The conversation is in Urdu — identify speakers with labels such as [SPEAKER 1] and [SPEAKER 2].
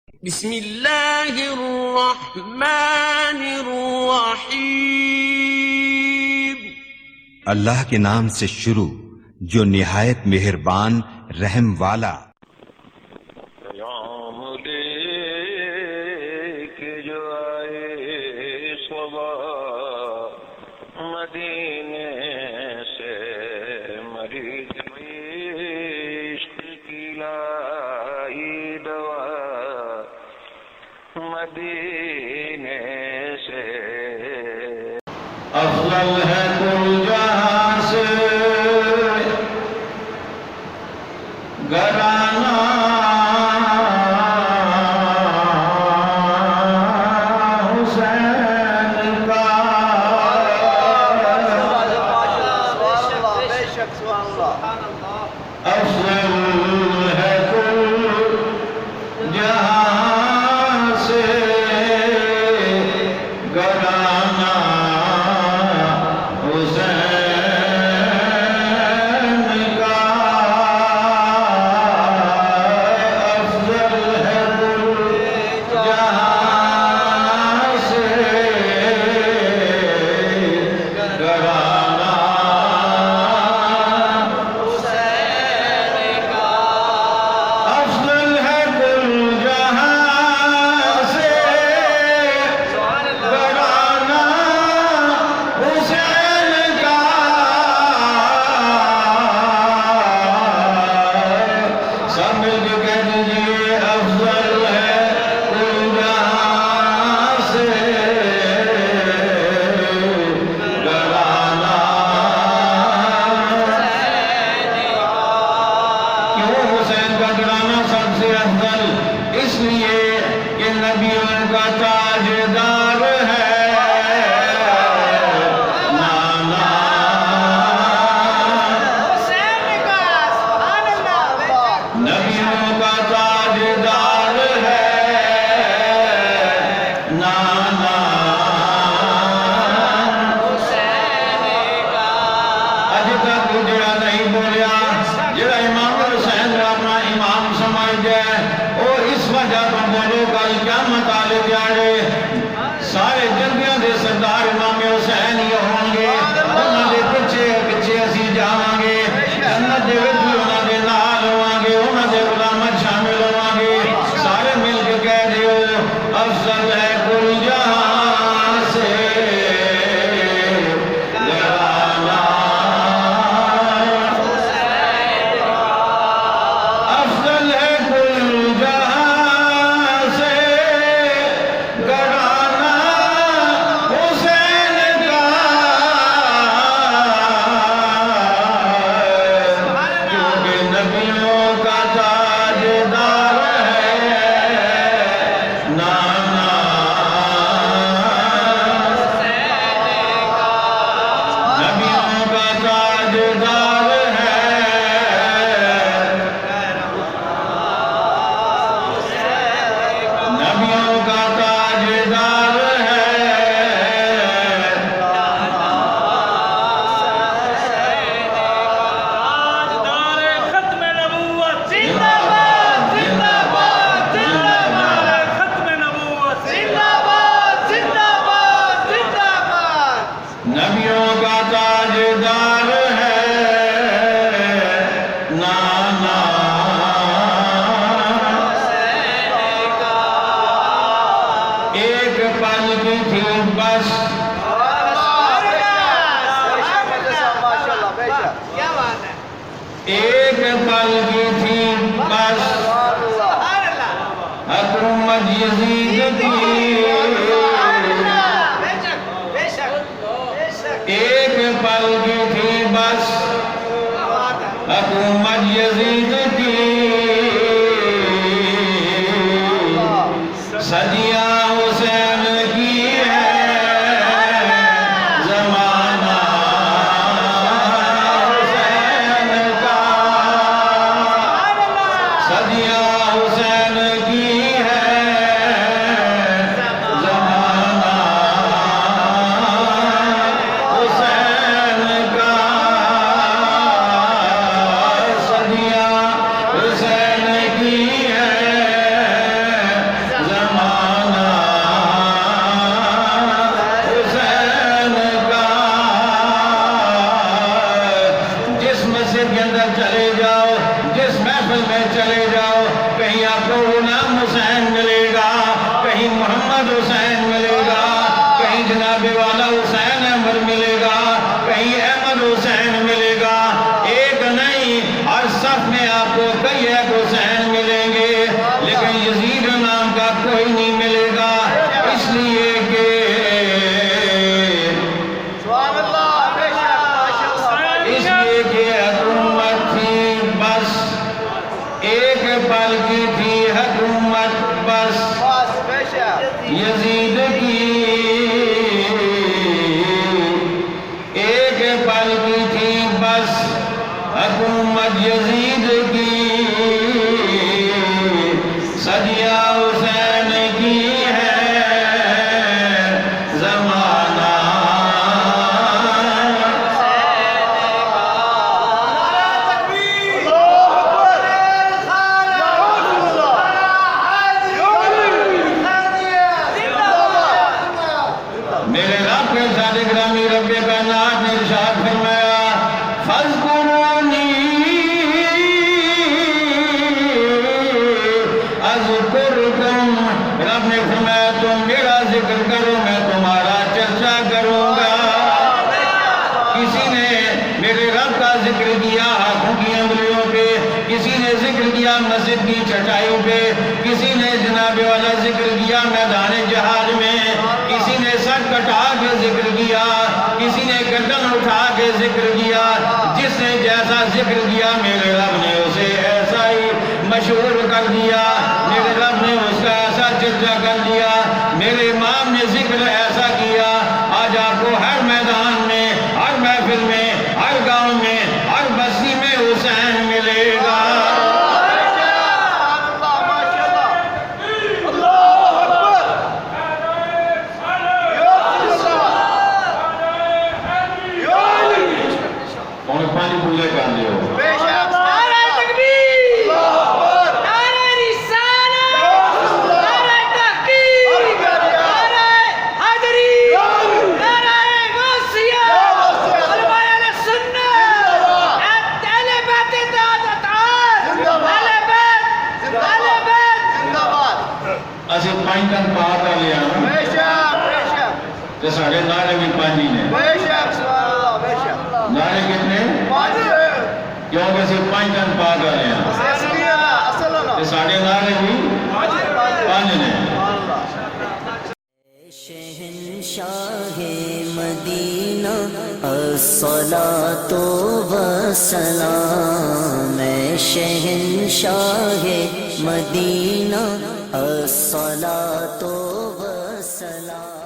[SPEAKER 1] بسم اللہ الرحمن الرحیم۔
[SPEAKER 2] اللہ کے نام سے شروع جو نہایت مہربان رحم والا۔
[SPEAKER 3] پیام لے کے جو آئے صبح مدینے سے، مریض عشق کی لائی دوا مدینے سے۔ افضل ہے کل جہاں سے گرانا حسین کا، افضل ہے کل جہاں سے گرانا حسین کا، افضل ہے کل جہاں سے گرانا افضل ہے کل جہاں سے گرانا حسین کا، سب مل کے کہہ دیجیے افضل ہے کل جہاں سے گرانا۔ کیوں حسین کا گرانا سب سے افضل؟ اس لیے کہ نبیوں کا تاجدار ہے نانا، نبیوں کا تاجدار ہے نانا، اج تک جڑا نہیں بولیا، جڑا امام حسین اپنا امام سمجھ جائے وہ اس وجہ تو بولو کل قیامت والے دیہڑے سارے جنگیاں دے سردار امام حسین ہی ہون گے، انہاں دے پیچھے پیچھے اسی جاواں گے، جنت دے وچ بھی انہاں دے نال ہوواں گے، انہاں دے غلامت شامل ہوواں گے۔ سارے مل کے کہہ دیو افضل ہے کل جہاں سے گرانا، افضل ہے کل جہاں سے گرانا حسین کا، کیونکہ نبیوں کا تاجدار ہے نانا، نبیوں کا تاجدار ہے نبیوں کا تاجدار ہے
[SPEAKER 4] ختم نبوت زندہ باد زندہ باد زندہ باد ختم نبوت زندہ باد زندہ باد زندہ باد
[SPEAKER 3] نبیوں کا تاجدار ہے نانا، ایک پل کی تھی بس
[SPEAKER 4] کیا بات ہے
[SPEAKER 3] ایک پل کی تھی بس
[SPEAKER 4] سبحان اللہ
[SPEAKER 3] حکومت یزید کی،
[SPEAKER 4] بے شک بے شک بے شک
[SPEAKER 3] ایک پل کی تھی بس حکومت یزید کی، صدیاں حسین کی ہے زمانہ حسین کا، صدیاں حسین کی ہے زمانہ حسین کا، صدیاں حسین کی ہے بس
[SPEAKER 4] بس بے شک
[SPEAKER 3] یزید کی ایک پل کی تھی بس حکومت یزید کی صدیہ حسین کی ہے زمانہ میرے رب کے ساتھ گرامی رب کائنات نے ارشاد فرمایا فاذکرونی اذکرکم، رب نے فرمایا تم میرا ذکر کرو میں تمہارا چرچا کروں گا۔ کسی نے میرے رب کا ذکر کیا ہاتھوں کی انگلیوں پہ، کسی نے ذکر کیا مسجد کی چٹائیوں پہ، کسی نے جناب والا ذکر کیا میدان جہاد میں، کسی نے سر کٹا کے ذکر کیا، کسی نے گردن اٹھا کے ذکر کیا۔ جس نے جیسا ذکر کیا میرے رب نے اسے ایسا ہی مشہور کر دیا، میرے رب نے اس کا ایسا چرچا کر دیا، میرے امام نے ذکر ایسا کیا آج آپ کو ہر میدان میں، ہر محفل میں، ہر گاؤں میں، ہر بستی میں حسین ملے گا۔ اور پانی پوجا کر لیو
[SPEAKER 4] نعرہ تکبیر، نعرہ رسالت، نعرہ تحقیق، نعرہ حیدری، نعرہ غوثیہ، علماء اہل سنت، اہل بیت اطاعت، اہل بیت، اہل بیت۔
[SPEAKER 3] اسی پانچ دن پا کر لیا
[SPEAKER 4] بے شک بے شک
[SPEAKER 3] تو سارے نعرے بھی پانچ نے،
[SPEAKER 4] بے شک سبحان اللہ بے شک
[SPEAKER 3] نعرے کتنے؟ کیونکہ اسی پانچ دن پا کر لیا تو سارے نعرے بھی پانچ نے۔
[SPEAKER 5] شہنشاہ مدینہ الصلاۃ والسلام، شہنشاہ مدینہ الصلاۃ والسلام۔